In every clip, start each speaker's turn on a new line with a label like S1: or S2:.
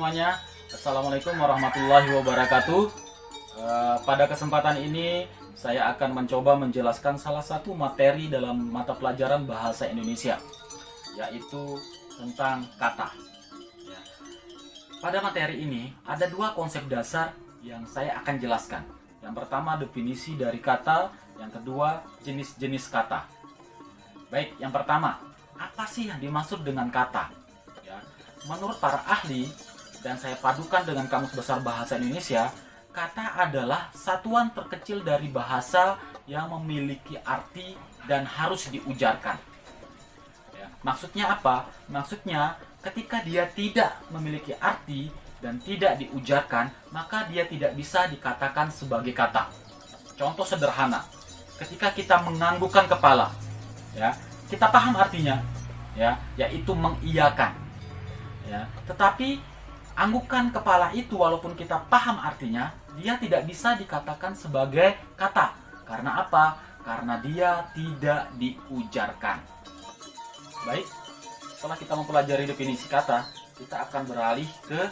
S1: semuanya. Assalamualaikum warahmatullahi wabarakatuh. Pada kesempatan ini saya akan mencoba menjelaskan salah satu materi dalam mata pelajaran bahasa Indonesia, yaitu tentang kata. Ya. Pada materi ini ada dua konsep dasar yang saya akan jelaskan. Yang pertama definisi dari kata, yang kedua jenis-jenis kata. Baik, yang pertama, apa sih yang dimaksud dengan kata? Ya, menurut para ahli, dan saya padukan dengan Kamus Besar Bahasa Indonesia, kata adalah satuan terkecil dari bahasa yang memiliki arti dan harus diujarkan. Ya, maksudnya apa? Maksudnya ketika dia tidak memiliki arti dan tidak diujarkan, maka dia tidak bisa dikatakan sebagai kata. Contoh sederhana, ketika kita menganggukkan kepala, ya, kita paham artinya, ya, yaitu mengiyakan. Ya, tetapi anggukan kepala itu walaupun kita paham artinya, dia tidak bisa dikatakan sebagai kata. Karena apa? Karena dia tidak diujarkan. Baik, setelah kita mempelajari definisi kata, kita akan beralih ke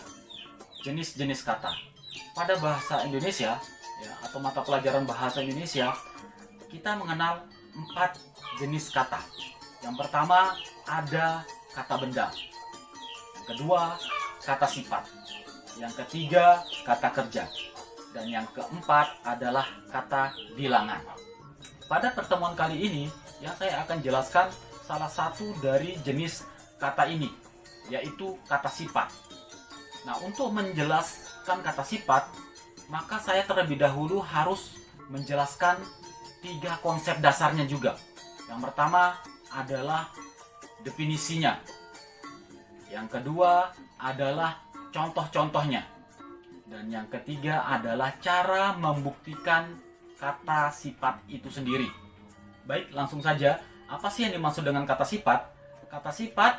S1: jenis-jenis kata. Pada bahasa Indonesia, ya, atau mata pelajaran bahasa Indonesia, kita mengenal 4 jenis kata. Yang pertama ada kata benda. Yang kedua kata sifat. Yang ketiga kata kerja. Dan yang keempat adalah kata bilangan. Pada pertemuan kali ini yang saya akan jelaskan salah satu dari jenis kata ini, yaitu kata sifat. Nah, untuk menjelaskan kata sifat, maka saya terlebih dahulu harus menjelaskan 3 konsep dasarnya juga. Yang pertama adalah definisinya. Yang kedua adalah contoh-contohnya. Dan yang ketiga adalah cara membuktikan kata sifat itu sendiri. Baik, langsung saja. Apa sih yang dimaksud dengan kata sifat? Kata sifat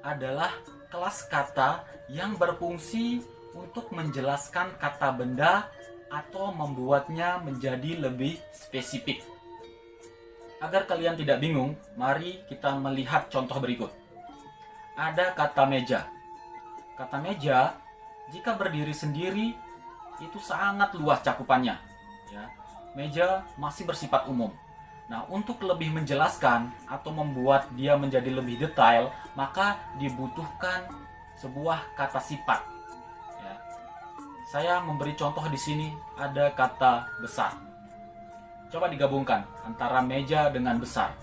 S1: adalah kelas kata yang berfungsi untuk menjelaskan kata benda atau membuatnya menjadi lebih spesifik. Agar kalian tidak bingung, mari kita melihat contoh berikut. Ada kata meja. Kata meja, jika berdiri sendiri, itu sangat luas cakupannya. Ya, meja masih bersifat umum. Nah, untuk lebih menjelaskan atau membuat dia menjadi lebih detail, maka dibutuhkan sebuah kata sifat. Ya. Saya memberi contoh di sini, ada kata besar. Coba digabungkan antara meja dengan besar.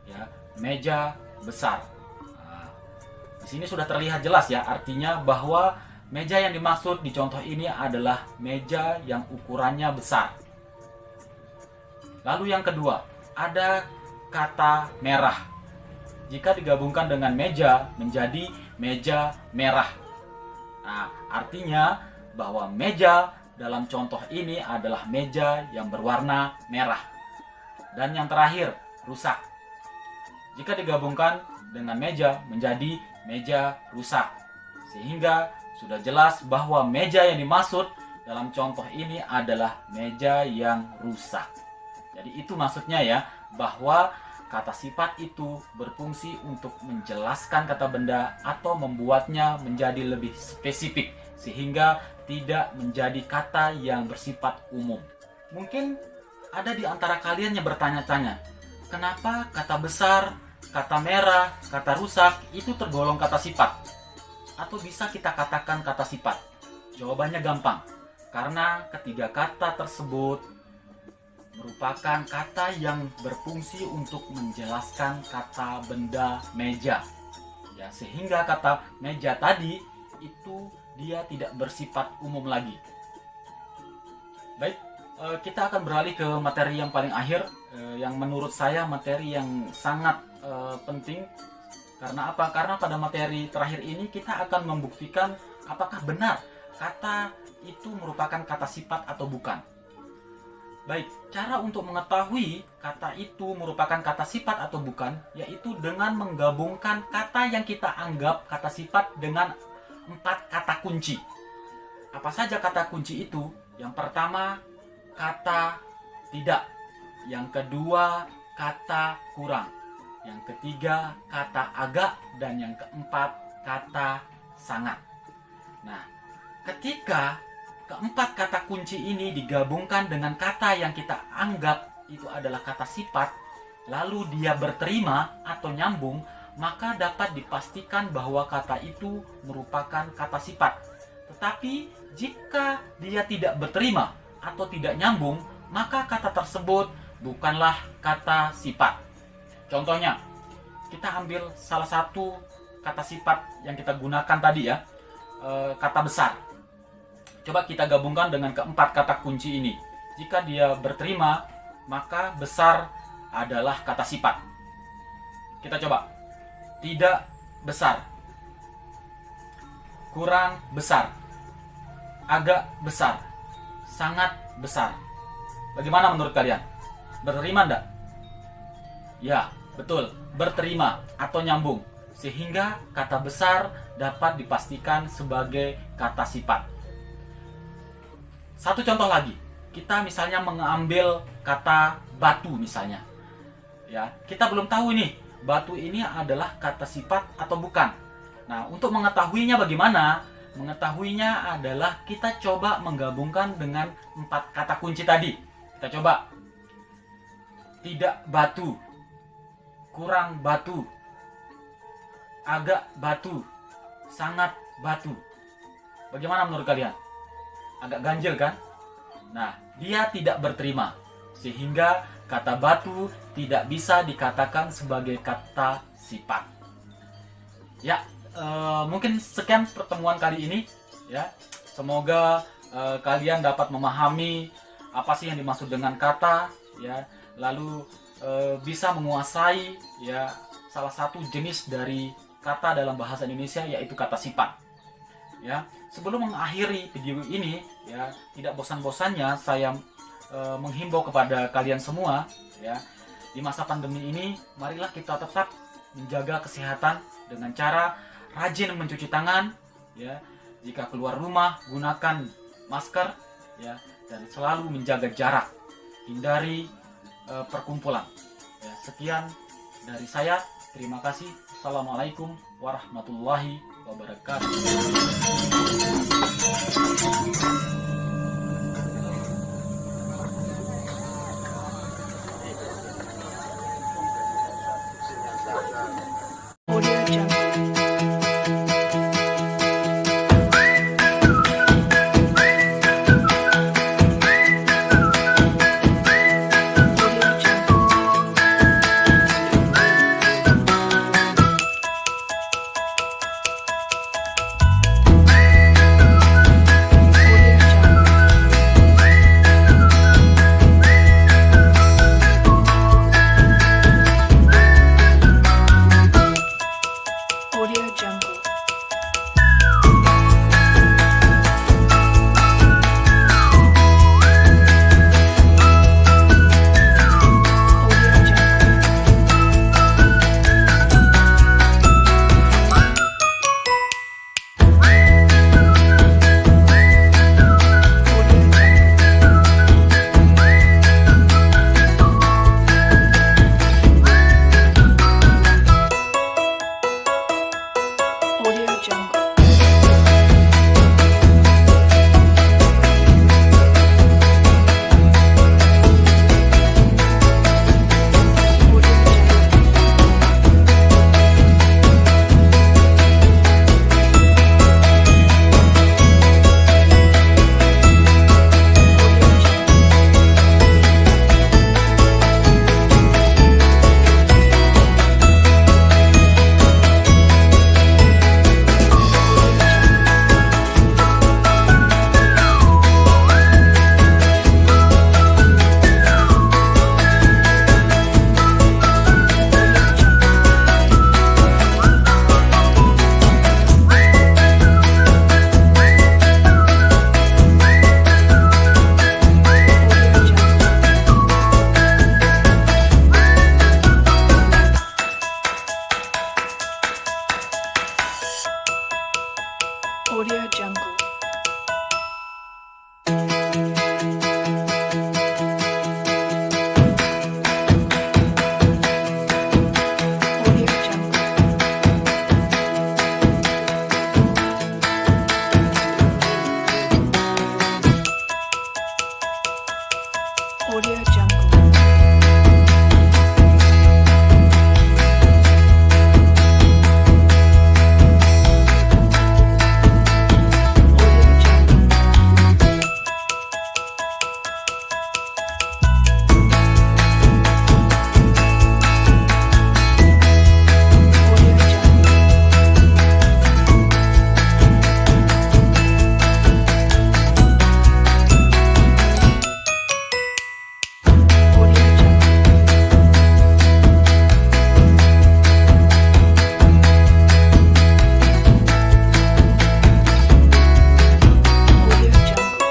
S1: Ya, meja besar. Nah, di sini sudah terlihat jelas ya, artinya bahwa meja yang dimaksud di contoh ini adalah meja yang ukurannya besar. Lalu yang kedua, ada kata merah. Jika digabungkan dengan meja menjadi meja merah. Nah, artinya bahwa meja dalam contoh ini adalah meja yang berwarna merah. Dan yang terakhir, rusak. Jika digabungkan dengan meja menjadi meja rusak. Sehingga sudah jelas bahwa meja yang dimaksud dalam contoh ini adalah meja yang rusak. Jadi itu maksudnya ya, bahwa kata sifat itu berfungsi untuk menjelaskan kata benda atau membuatnya menjadi lebih spesifik, sehingga tidak menjadi kata yang bersifat umum. Mungkin ada di antara kalian yang bertanya-tanya, kenapa kata besar, kata merah, kata rusak itu tergolong kata sifat? Atau bisa kita katakan kata sifat? Jawabannya gampang, karena ketiga kata tersebut merupakan kata yang berfungsi untuk menjelaskan kata benda meja. Ya, sehingga kata meja tadi itu dia tidak bersifat umum lagi. Baik, kita akan beralih ke materi yang paling akhir, yang menurut saya materi yang sangat penting. Karena apa? Karena pada materi terakhir ini kita akan membuktikan apakah benar kata itu merupakan kata sifat atau bukan. Baik, cara untuk mengetahui kata itu merupakan kata sifat atau bukan, yaitu dengan menggabungkan kata yang kita anggap kata sifat dengan 4 kata kunci. Apa saja kata kunci itu? Yang pertama, kata tidak. Yang kedua, kata kurang. Yang ketiga, kata agak. Dan yang keempat, kata sangat. Nah, ketika keempat kata kunci ini digabungkan dengan kata yang kita anggap itu adalah kata sifat, lalu dia berterima atau nyambung, maka dapat dipastikan bahwa kata itu merupakan kata sifat. Tetapi jika dia tidak berterima atau tidak nyambung, maka kata tersebut bukanlah kata sifat. Contohnya, kita ambil salah satu kata sifat yang kita gunakan tadi ya, kata besar. Coba kita gabungkan dengan keempat kata kunci ini. Jika dia berterima, maka besar adalah kata sifat. Kita coba. Tidak besar, kurang besar, agak besar, sangat besar. Bagaimana menurut kalian? Berterima enggak? Ya, betul, berterima atau nyambung. Sehingga kata besar dapat dipastikan sebagai kata sifat. Satu contoh lagi, kita misalnya mengambil kata batu misalnya. Ya, kita belum tahu nih, batu ini adalah kata sifat atau bukan. Nah, untuk mengetahuinya bagaimana? Mengetahuinya adalah kita coba menggabungkan dengan empat kata kunci tadi. Kita coba. Tidak batu, kurang batu, agak batu, sangat batu. Bagaimana menurut kalian? Agak ganjil kan? Nah, dia tidak berterima. Sehingga kata batu tidak bisa dikatakan sebagai kata sifat. Ya, mungkin sekian pertemuan kali ini. Ya, semoga kalian dapat memahami apa sih yang dimaksud dengan kata. Ya, lalu bisa menguasai ya salah satu jenis dari kata dalam bahasa Indonesia, yaitu kata sifat. Ya, sebelum mengakhiri video ini, ya tidak bosan-bosannya saya menghimbau kepada kalian semua, ya, di masa pandemi ini marilah kita tetap menjaga kesehatan dengan cara rajin mencuci tangan, ya, jika keluar rumah gunakan masker, ya, dan selalu menjaga jarak, hindari perkumpulan. Ya, sekian dari saya, terima kasih. Assalamualaikum warahmatullahi wabarakatuh.
S2: Audio Jungle. Audio Jungle. Audio Jungle. Audio Jungle. Audio Jungle. Audio Jungle. Audio Jungle. Audio Jungle.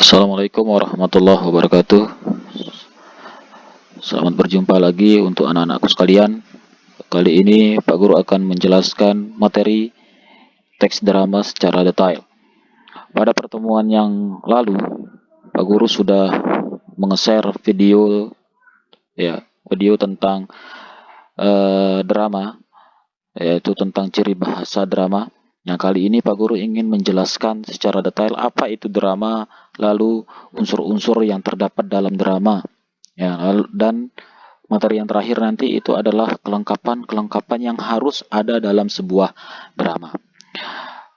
S3: Assalamualaikum warahmatullahi wabarakatuh. Selamat berjumpa lagi untuk anak-anakku sekalian. Kali ini Pak Guru akan menjelaskan materi teks drama secara detail. Pada pertemuan yang lalu, Pak Guru sudah menge-share video tentang drama, yaitu tentang ciri bahasa drama. Nah, kali ini Pak Guru ingin menjelaskan secara detail apa itu drama, lalu unsur-unsur yang terdapat dalam drama. Ya, dan materi yang terakhir nanti itu adalah kelengkapan-kelengkapan yang harus ada dalam sebuah drama.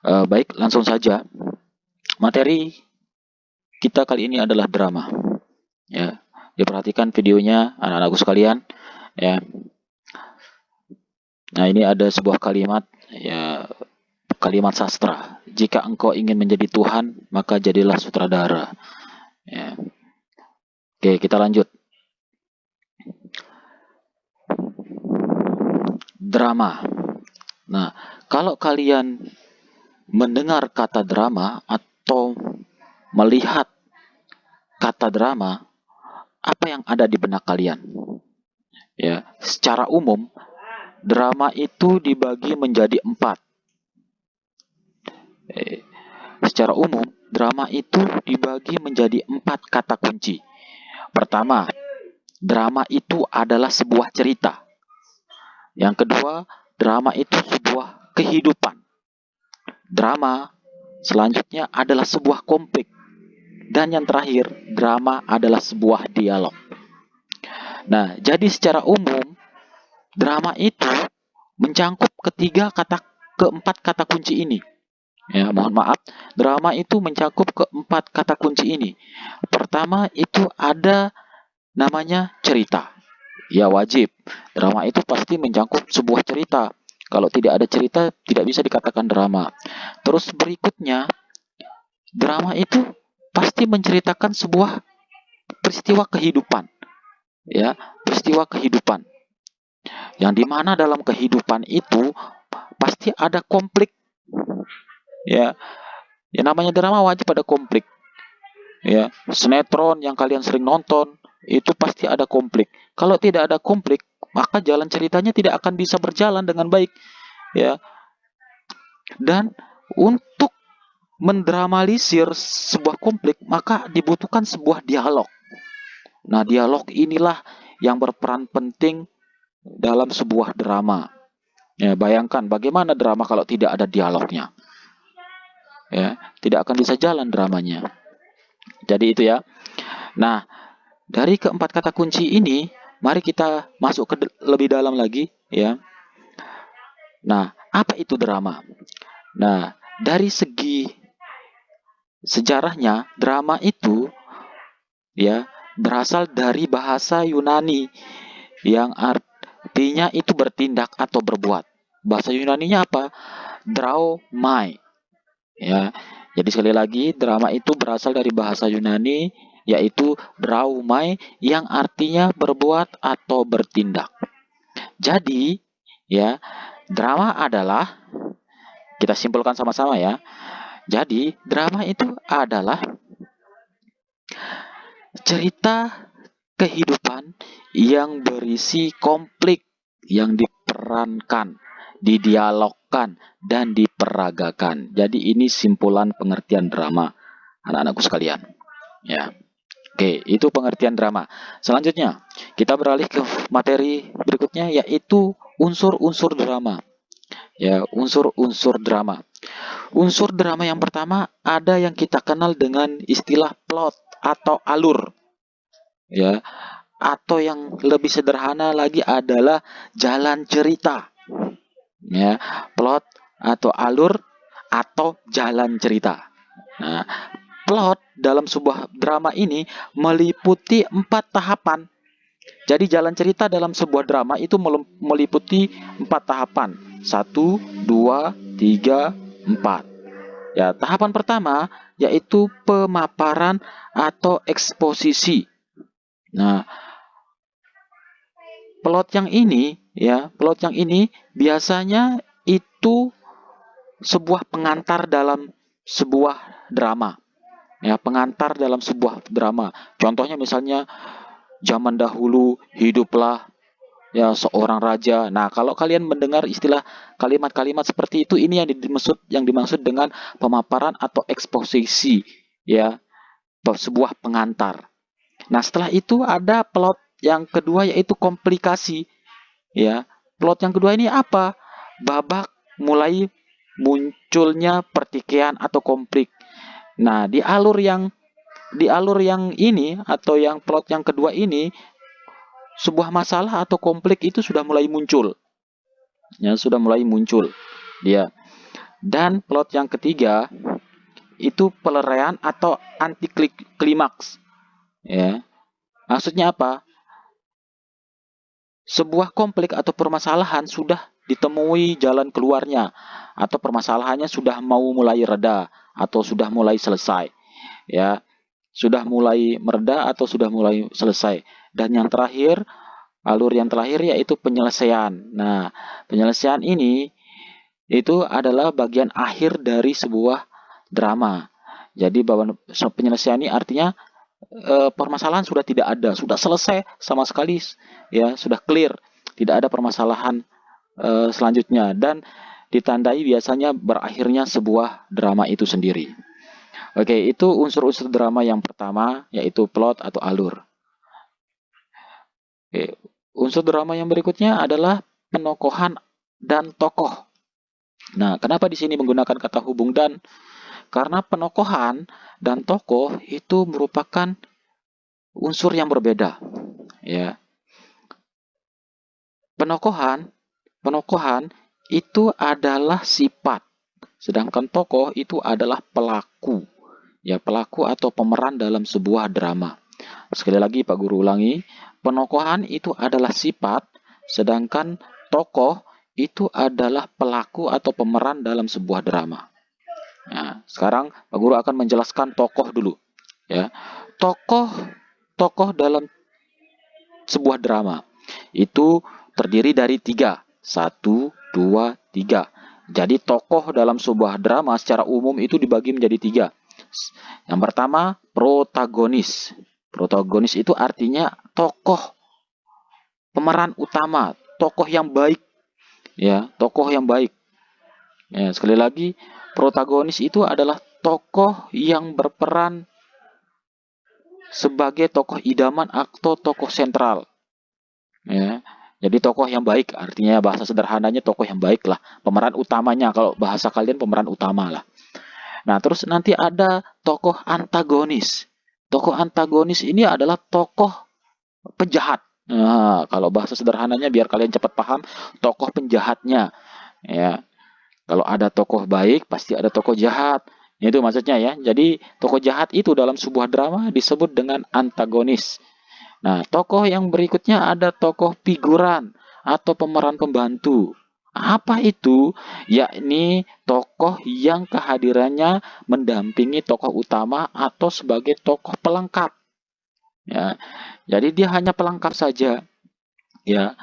S3: Baik, langsung saja. Materi kita kali ini adalah drama. Ya, diperhatikan videonya anak-anakku sekalian. Ya. Nah, ini ada sebuah kalimat, ya, kalimat sastra. Jika engkau ingin menjadi Tuhan, maka jadilah sutradara. Ya. Oke, kita lanjut. Drama. Nah, kalau kalian mendengar kata drama atau melihat kata drama, apa yang ada di benak kalian? Ya, secara umum, drama itu dibagi menjadi 4. Secara umum, drama itu dibagi menjadi 4 kata kunci. Pertama, drama itu adalah sebuah cerita. Yang kedua, drama itu sebuah kehidupan. Drama selanjutnya adalah sebuah konflik. Dan yang terakhir, drama adalah sebuah dialog. Nah, jadi secara umum, drama itu mencangkup keempat kata kunci ini. Ya, mohon maaf, drama itu mencakup keempat kata kunci ini. Pertama itu ada namanya cerita. Ya, wajib. Drama itu pasti mencangkup sebuah cerita. Kalau tidak ada cerita, tidak bisa dikatakan drama. Terus berikutnya, drama itu pasti menceritakan sebuah peristiwa kehidupan. Ya, peristiwa kehidupan. Yang dimana dalam kehidupan itu pasti ada konflik. Ya, yang namanya drama wajib ada konflik. Ya, sinetron yang kalian sering nonton itu pasti ada konflik. Kalau tidak ada konflik, maka jalan ceritanya tidak akan bisa berjalan dengan baik. Ya, dan untuk mendramalisir sebuah konflik, maka dibutuhkan sebuah dialog. Nah, dialog inilah yang berperan penting dalam sebuah drama. Ya, bayangkan bagaimana drama kalau tidak ada dialognya. Ya, tidak akan bisa jalan dramanya. Jadi itu ya. Nah, dari keempat kata kunci ini, mari kita masuk ke lebih dalam lagi, ya. Nah, apa itu drama? Nah, dari segi sejarahnya, drama itu ya berasal dari bahasa Yunani yang artinya itu bertindak atau berbuat. Bahasa Yunaninya apa? Draumai. Ya, jadi sekali lagi drama itu berasal dari bahasa Yunani yaitu draumai yang artinya berbuat atau bertindak. Jadi, ya, drama adalah Kita simpulkan sama-sama ya. Jadi, drama itu adalah cerita kehidupan yang berisi konflik yang diperankan, didialogkan, dan diperagakan. Jadi ini simpulan pengertian drama, anak-anakku sekalian. Ya, oke, itu pengertian drama. Selanjutnya, kita beralih ke materi berikutnya, yaitu unsur-unsur drama. Ya, unsur-unsur drama. Unsur drama yang pertama ada yang kita kenal dengan istilah plot atau alur. Ya, atau yang lebih sederhana lagi adalah jalan cerita. Ya, plot atau alur atau jalan cerita. Nah, plot dalam sebuah drama ini meliputi 4 tahapan. Jadi jalan cerita dalam sebuah drama itu meliputi 4 tahapan. 1, 2, 3, 4. Ya, tahapan pertama yaitu pemaparan atau eksposisi. Nah, plot yang ini biasanya itu sebuah pengantar dalam sebuah drama. Ya, pengantar dalam sebuah drama. Contohnya misalnya zaman dahulu hiduplah ya seorang raja. Nah, kalau kalian mendengar istilah kalimat-kalimat seperti itu, ini yang dimaksud dengan pemaparan atau eksposisi, ya, sebuah pengantar. Nah, setelah itu ada plot yang kedua yaitu komplikasi, ya. Plot yang kedua ini apa? Babak mulai munculnya pertikaian atau konflik. Nah, di alur yang ini atau yang plot yang kedua ini, sebuah masalah atau konflik itu sudah mulai muncul. Ya, sudah mulai muncul. Dia. Dan plot yang ketiga itu peleraian atau anti klimaks. Ya. Maksudnya apa? Sebuah konflik atau permasalahan sudah ditemui jalan keluarnya atau permasalahannya sudah mau mulai reda atau sudah mulai selesai. Ya, sudah mulai mereda atau sudah mulai selesai. Dan yang terakhir, alur yang terakhir yaitu penyelesaian. Nah, penyelesaian ini itu adalah bagian akhir dari sebuah drama. Jadi bahwa penyelesaian ini artinya permasalahan sudah tidak ada, sudah selesai sama sekali, ya, sudah clear, tidak ada permasalahan selanjutnya, dan ditandai biasanya berakhirnya sebuah drama itu sendiri. Oke, itu unsur-unsur drama yang pertama, yaitu plot atau alur. Oke, unsur drama yang berikutnya adalah penokohan dan tokoh. Nah, kenapa di sini menggunakan kata hubung dan? Karena penokohan dan tokoh itu merupakan unsur yang berbeda. Ya, penokohan itu adalah sifat, sedangkan tokoh itu adalah pelaku. Ya, pelaku atau pemeran dalam sebuah drama. Sekali lagi Pak Guru ulangi, penokohan itu adalah sifat, sedangkan tokoh itu adalah pelaku atau pemeran dalam sebuah drama. Nah, sekarang Pak Guru akan menjelaskan tokoh dulu. Ya, tokoh dalam sebuah drama itu terdiri dari 3. 1, 2, 3. Jadi tokoh dalam sebuah drama secara umum itu dibagi menjadi 3. Yang pertama, protagonis. Protagonis itu artinya tokoh pemeran utama, tokoh yang baik. Ya, tokoh yang baik. Ya, sekali lagi, protagonis itu adalah tokoh yang berperan sebagai tokoh idaman atau tokoh sentral. Ya, jadi tokoh yang baik, artinya bahasa sederhananya tokoh yang baik lah. Pemeran utamanya, kalau bahasa kalian pemeran utama lah. Nah, terus nanti ada tokoh antagonis. Tokoh antagonis ini adalah tokoh penjahat. Nah, kalau bahasa sederhananya biar kalian cepat paham, tokoh penjahatnya. Ya, kalau ada tokoh baik, pasti ada tokoh jahat. Itu maksudnya ya. Jadi tokoh jahat itu dalam sebuah drama disebut dengan antagonis. Nah, tokoh yang berikutnya ada tokoh figuran atau pemeran pembantu. Apa itu? Yakni tokoh yang kehadirannya mendampingi tokoh utama atau sebagai tokoh pelengkap. Ya, jadi dia hanya pelengkap saja. Ya,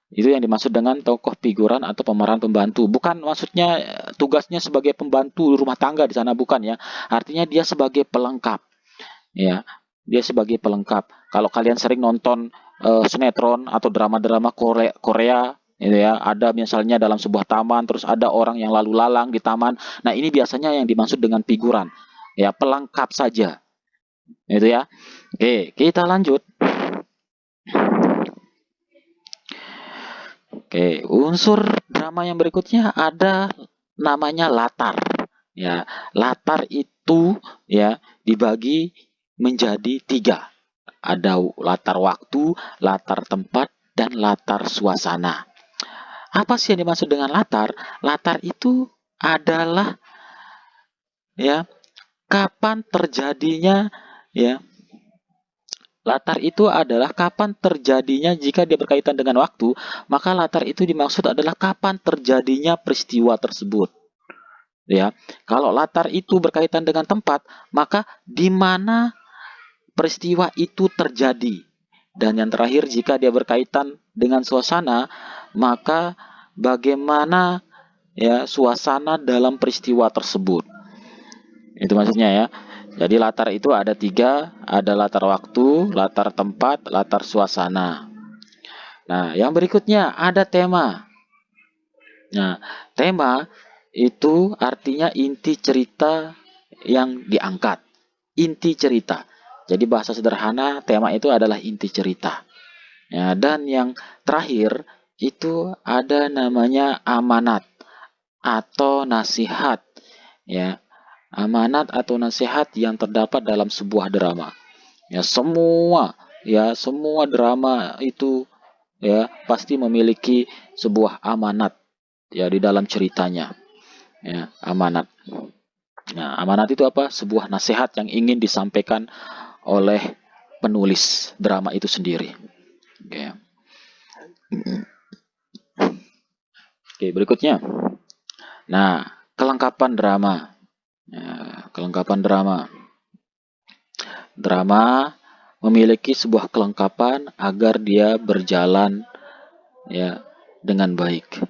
S3: Itu yang dimaksud dengan tokoh figuran atau pemeran pembantu. Bukan maksudnya tugasnya sebagai pembantu rumah tangga di sana, bukan ya. Artinya dia sebagai pelengkap, ya. Dia sebagai pelengkap. Kalau kalian sering nonton sinetron atau drama-drama Korea, Korea gitu ya, ada misalnya dalam sebuah taman terus ada orang yang lalu lalang di taman. Nah, ini biasanya yang dimaksud dengan figuran. Ya, pelengkap saja. Itu ya. Oke, kita lanjut. Oke, unsur drama yang berikutnya ada namanya latar. Ya, latar itu ya dibagi menjadi tiga. Ada latar waktu, latar tempat, dan latar suasana. Apa sih yang dimaksud dengan latar? Latar itu adalah ya kapan terjadinya ya. Latar itu adalah kapan terjadinya jika dia berkaitan dengan waktu, maka latar itu dimaksud adalah kapan terjadinya peristiwa tersebut. Ya, kalau latar itu berkaitan dengan tempat, maka di mana peristiwa itu terjadi. Dan yang terakhir, jika dia berkaitan dengan suasana, maka bagaimana ya suasana dalam peristiwa tersebut. Itu maksudnya ya. Jadi latar itu ada tiga, ada latar waktu, latar tempat, latar suasana. Nah, yang berikutnya ada tema. Nah, tema itu artinya inti cerita yang diangkat. Inti cerita. Jadi bahasa sederhana, tema itu adalah inti cerita. Ya, dan yang terakhir itu ada namanya amanat atau nasihat. Ya, amanat atau nasihat yang terdapat dalam sebuah drama. Ya semua drama itu ya pasti memiliki sebuah amanat ya di dalam ceritanya. Ya, amanat. Nah, amanat itu apa? Sebuah nasihat yang ingin disampaikan oleh penulis drama itu sendiri. Oke. Oke, berikutnya. Nah, kelengkapan drama. Ya, kelengkapan drama. Drama memiliki sebuah kelengkapan agar dia berjalan ya dengan baik.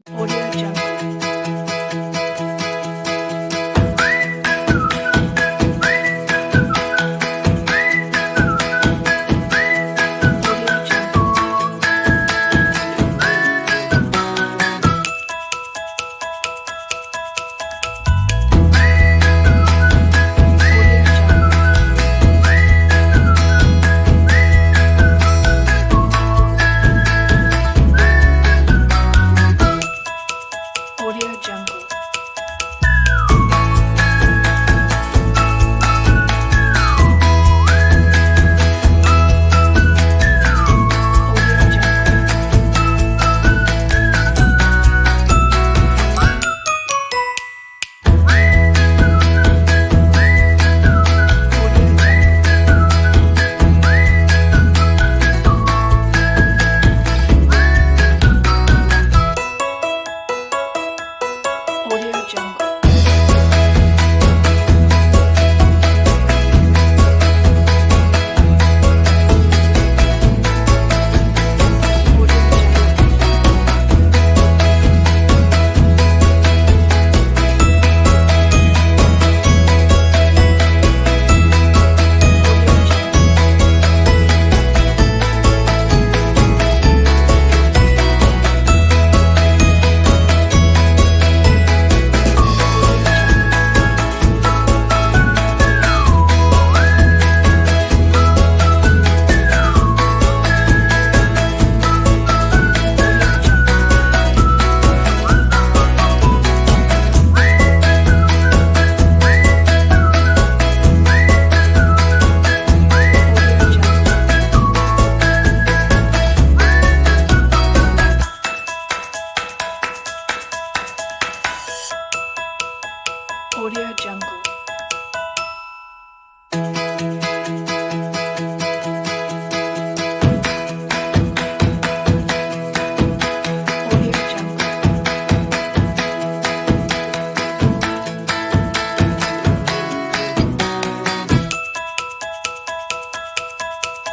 S2: Audio Jungle.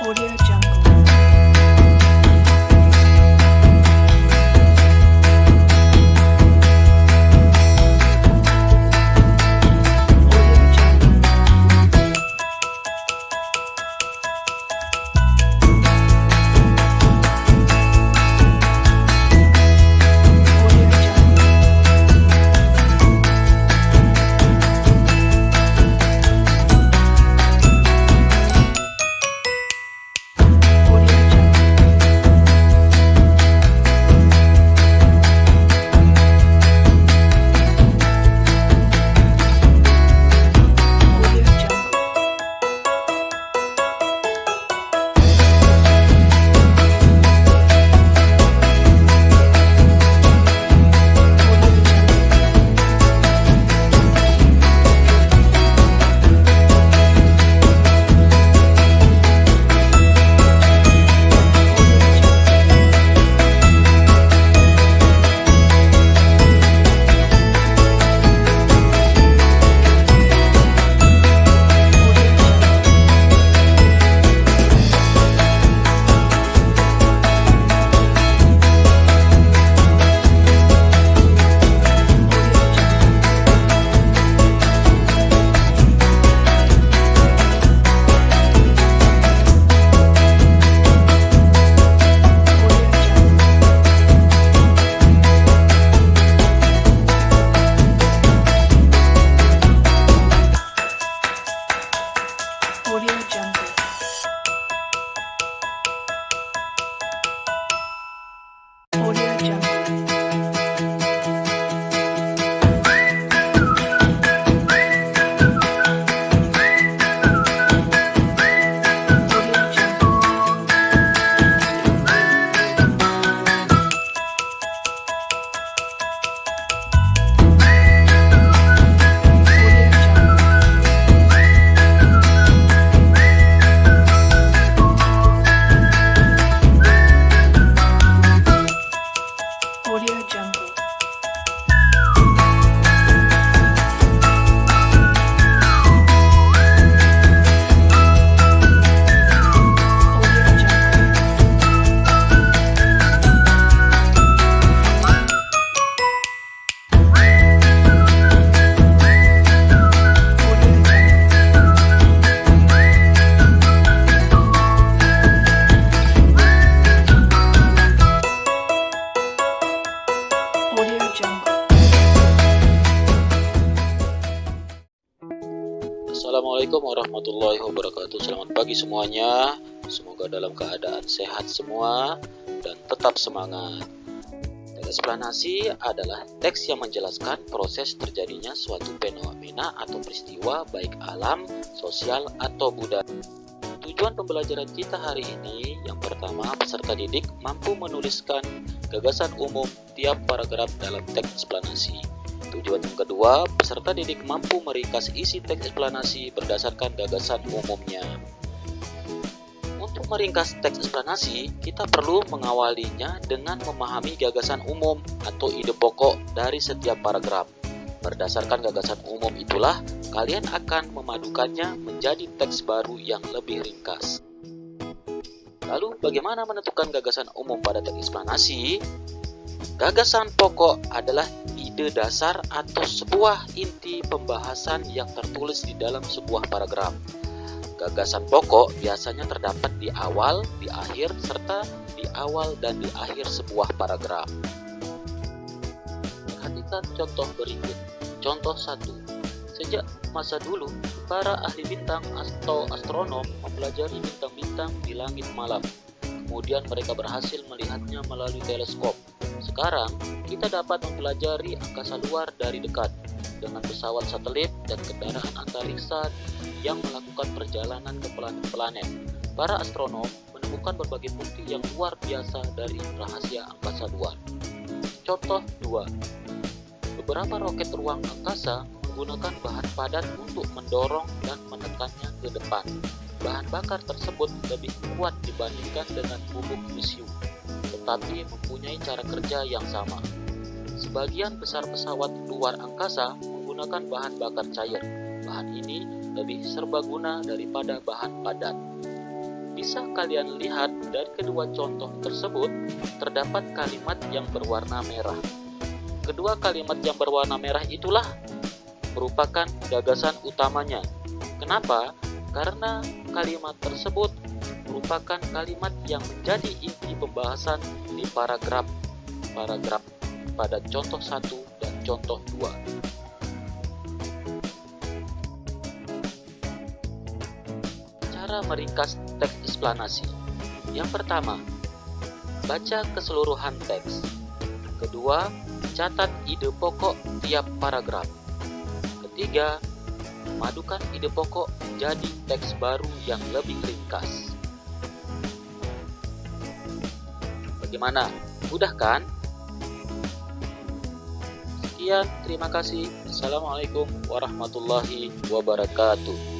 S2: Audio Jungle. Audio Jungle. Audio Jungle. Audio Jungle. Audio Jungle. Audio Jungle. Audio Jungle. Audio Jungle. Audio Jungle. Audio Jungle. Audio Jungle. Audio Jungle. Audio Jungle. Audio Jungle. Audio Jungle. Audio Jungle. Audio Jungle. Audio Jungle.
S3: Assalamualaikum warahmatullahi wabarakatuh. Selamat pagi semuanya. Semoga dalam keadaan sehat semua dan tetap semangat. Teks eksplanasi adalah teks yang menjelaskan proses terjadinya suatu fenomena atau peristiwa baik alam, sosial, atau budaya. Tujuan pembelajaran kita hari ini, yang pertama, peserta didik mampu menuliskan gagasan umum tiap paragraf dalam teks eksplanasi. Tujuan yang kedua, peserta didik mampu meringkas isi teks eksplanasi berdasarkan gagasan umumnya. Untuk meringkas teks eksplanasi, kita perlu mengawalinya dengan memahami gagasan umum atau ide pokok dari setiap paragraf. Berdasarkan gagasan umum itulah, kalian akan memadukannya menjadi teks baru yang lebih ringkas. Lalu, bagaimana menentukan gagasan umum pada teks eksplanasi? Gagasan pokok adalah ide dasar atau sebuah inti pembahasan yang tertulis di dalam sebuah paragraf. Gagasan pokok biasanya terdapat di awal, di akhir, serta di awal dan di akhir sebuah paragraf. Perhatikan contoh berikut. Contoh 1. Sejak masa dulu, para ahli bintang atau astronom mempelajari bintang-bintang di langit malam. Kemudian mereka berhasil melihatnya melalui teleskop. Sekarang, kita dapat mempelajari angkasa luar dari dekat dengan pesawat satelit dan kendaraan antariksa yang melakukan perjalanan ke planet-planet. Para astronom menemukan berbagai bukti yang luar biasa dari rahasia angkasa luar. Contoh 2. Beberapa roket ruang angkasa menggunakan bahan padat untuk mendorong dan menekannya ke depan. Bahan bakar tersebut lebih kuat dibandingkan dengan bubuk misiu, tetapi mempunyai cara kerja yang sama. Sebagian besar pesawat luar angkasa menggunakan bahan bakar cair. Bahan ini lebih serbaguna daripada bahan padat. bisa kalian lihat dari kedua contoh tersebut, terdapat kalimat yang berwarna merah. Kedua kalimat yang berwarna merah itulah merupakan gagasan utamanya. Kenapa? Karena kalimat tersebut merupakan kalimat yang menjadi inti pembahasan di paragraf pada contoh 1 dan contoh 2. Cara meringkas teks eksplanasi. Yang pertama, baca keseluruhan teks. Kedua, catat ide pokok tiap paragraf. Ketiga, memadukan ide pokok menjadi teks baru yang lebih ringkas. Bagaimana? Mudah kan? Sekian, terima kasih. Assalamualaikum warahmatullahi wabarakatuh.